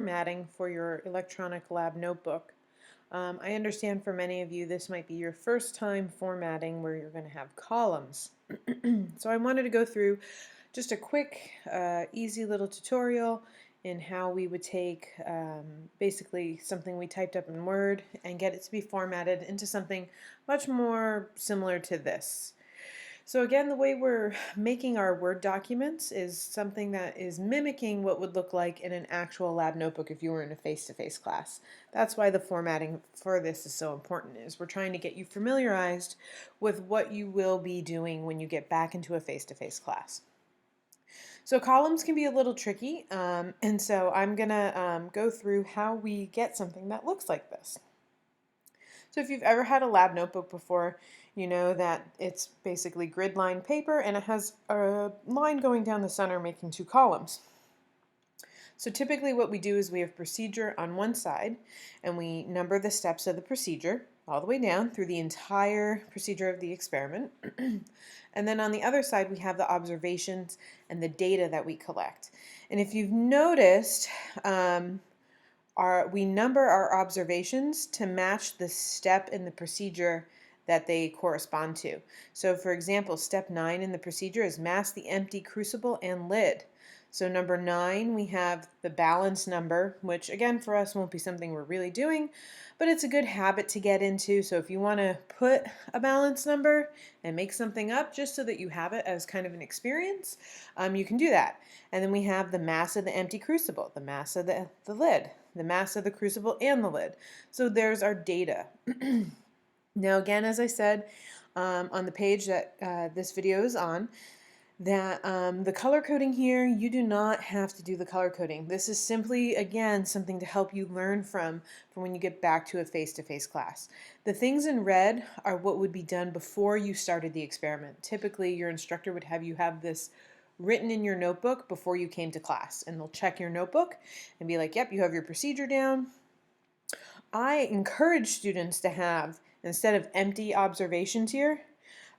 Formatting for your electronic lab notebook. I understand for many of you this might be your first time formatting where you're going to have columns. So I wanted to go through just a quick, easy little tutorial in how we would take basically something we typed up in Word and get it to be formatted into something much more similar to this. So again, the way we're making our Word documents is something that is mimicking what would look like in an actual lab notebook if you were in a face-to-face class. That's why the formatting for this is so important, is we're trying to get you familiarized with what you will be doing when you get back into a face-to-face class. So columns can be a little tricky, and so I'm going to go through how we get something that looks like this. So if you've ever had a lab notebook before, you know that it's basically grid line paper and it has a line going down the center making two columns. So typically what we do is we have procedure on one side and we number the steps of the procedure all the way down through the entire procedure of the experiment. And then on the other side we have the observations and the data that we collect. And if you've noticed, we number our observations to match the step in the procedure that they correspond to. So for example, step 9 in the procedure is mask the empty crucible and lid. So number 9, we have the balance number, which again for us won't be something we're really doing, but it's a good habit to get into. So if you want to put a balance number and make something up just so that you have it as kind of an experience, you can do that. And then we have the mass of the empty crucible, the mass of the lid, the mass of the crucible and the lid. So there's our data. Now again, as I said on the page that this video is on, that the color coding here, you do not have to do the color coding. This is simply, again, something to help you learn from when you get back to a face-to-face class. The things in red are what would be done before you started the experiment. Typically, your instructor would have you have this written in your notebook before you came to class, and they'll check your notebook and be like, yep, you have your procedure down. I encourage students to have, instead of empty observations here,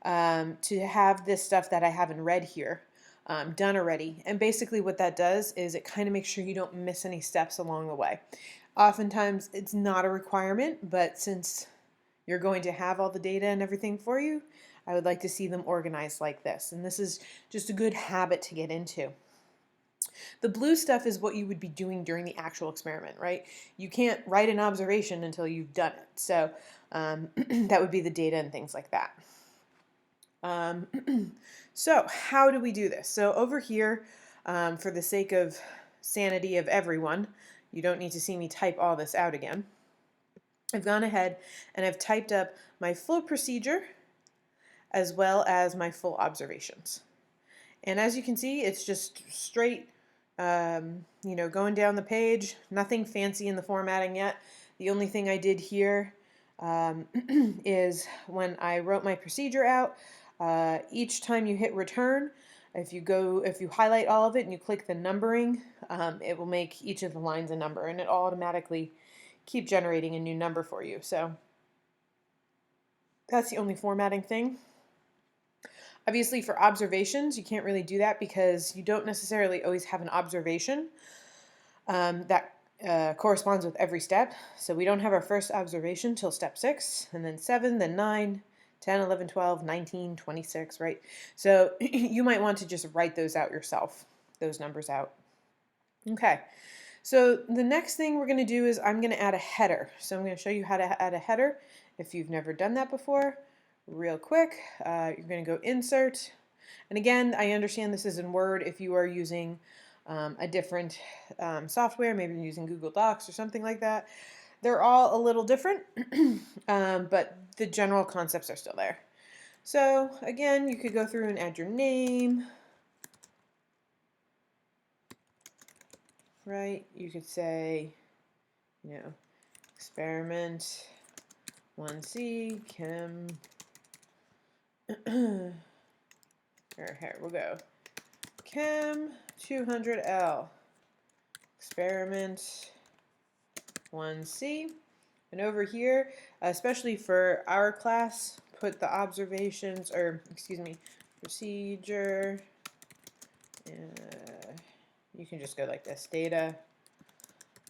to have this stuff that I have in red here done already. And basically what that does is it kind of makes sure you don't miss any steps along the way. Oftentimes it's not a requirement, but since you're going to have all the data and everything for you, I would like to see them organized like this. And this is just a good habit to get into. The blue stuff is what you would be doing during the actual experiment, right? You can't write an observation until you've done it. So that would be the data and things like that. So how do we do this? So over here, for the sake of sanity of everyone, you don't need to see me type all this out again. I've gone ahead and I've typed up my full procedure as well as my full observations. And as you can see, it's just straight, going down the page, nothing fancy in the formatting yet. The only thing I did here is when I wrote my procedure out, each time you hit return, if you highlight all of it and you click the numbering, it will make each of the lines a number, and it automatically keep generating a new number for you. So that's the only formatting thing. Obviously for observations, you can't really do that because you don't necessarily always have an observation that corresponds with every step. So we don't have our first observation till step 6, and then 7, then 9, 10, 11, 12, 19, 26, right? So you might want to just write those out yourself, those numbers out. Okay, so the next thing we're going to do is I'm going to add a header. So I'm going to show you how to add a header if you've never done that before. Real quick, you're going to go Insert. And again, I understand this is in Word. If you are using a different software, maybe you're using Google Docs or something like that, they're all a little different, but the general concepts are still there. So again, you could go through and add your name, right? You could say, experiment 1C, Chem, here we'll go, Chem 200L, experiment 1C. And over here, especially for our class, put the observations, or excuse me, procedure, you can just go like this, data,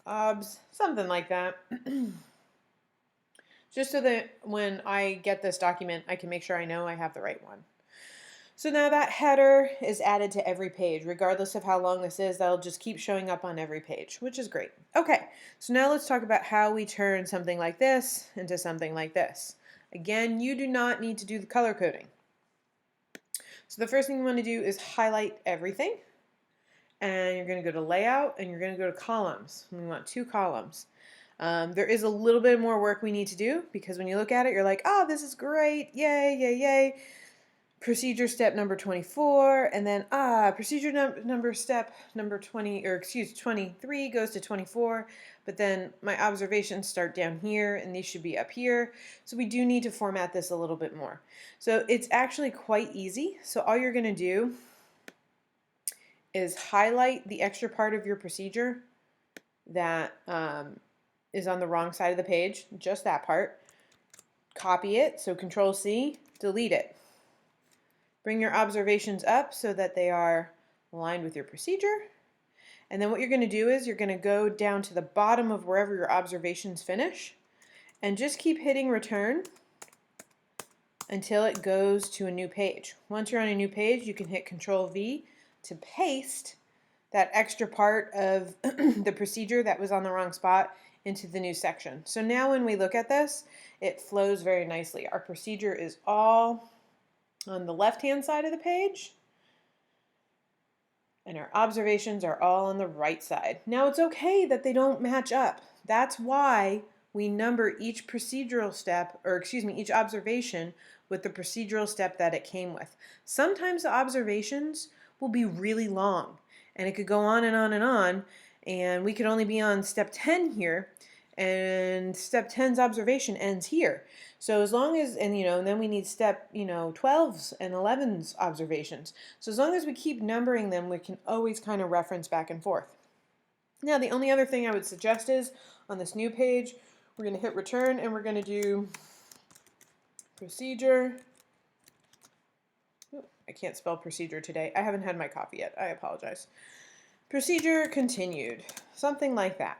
obs, something like that. Just so that when I get this document, I can make sure I know I have the right one. So now that header is added to every page. Regardless of how long this is, that'll just keep showing up on every page, which is great. Okay, so now let's talk about how we turn something like this into something like this. Again, you do not need to do the color coding. So the first thing you want to do is highlight everything. And you're going to go to layout and you're going to go to columns. We want 2 columns. There is a little bit more work we need to do because when you look at it, you're like, oh, this is great. Yay, yay, yay. Procedure step number 24, and then procedure step number 23 goes to 24, but then my observations start down here and these should be up here. So we do need to format this a little bit more. So it's actually quite easy. So all you're going to do is highlight the extra part of your procedure that is on the wrong side of the page, just that part. Copy it, so Control C, delete it. Bring your observations up so that they are aligned with your procedure. And then what you're going to do is you're going to go down to the bottom of wherever your observations finish and just keep hitting return until it goes to a new page. Once you're on a new page, you can hit Control V to paste that extra part of the procedure that was on the wrong spot into the new section. So now when we look at this, it flows very nicely. Our procedure is all on the left-hand side of the page, and our observations are all on the right side. Now it's okay that they don't match up. That's why we number each procedural step, or excuse me, each observation with the procedural step that it came with. Sometimes the observations will be really long, and it could go on and on and on, and we could only be on step 10 here, and step 10's observation ends here. So as long as, and then we need step 12's and 11's observations. So as long as we keep numbering them, we can always kind of reference back and forth. Now the only other thing I would suggest is on this new page, we're going to hit return and we're going to do procedure. I can't spell procedure today. I haven't had my coffee yet. I apologize. Procedure continued. Something like that.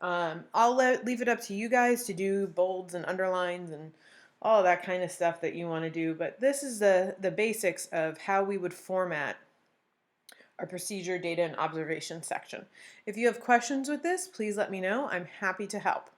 I'll leave it up to you guys to do bolds and underlines and all that kind of stuff that you want to do, but this is the basics of how we would format our procedure, data, and observation section. If you have questions with this, please let me know. I'm happy to help.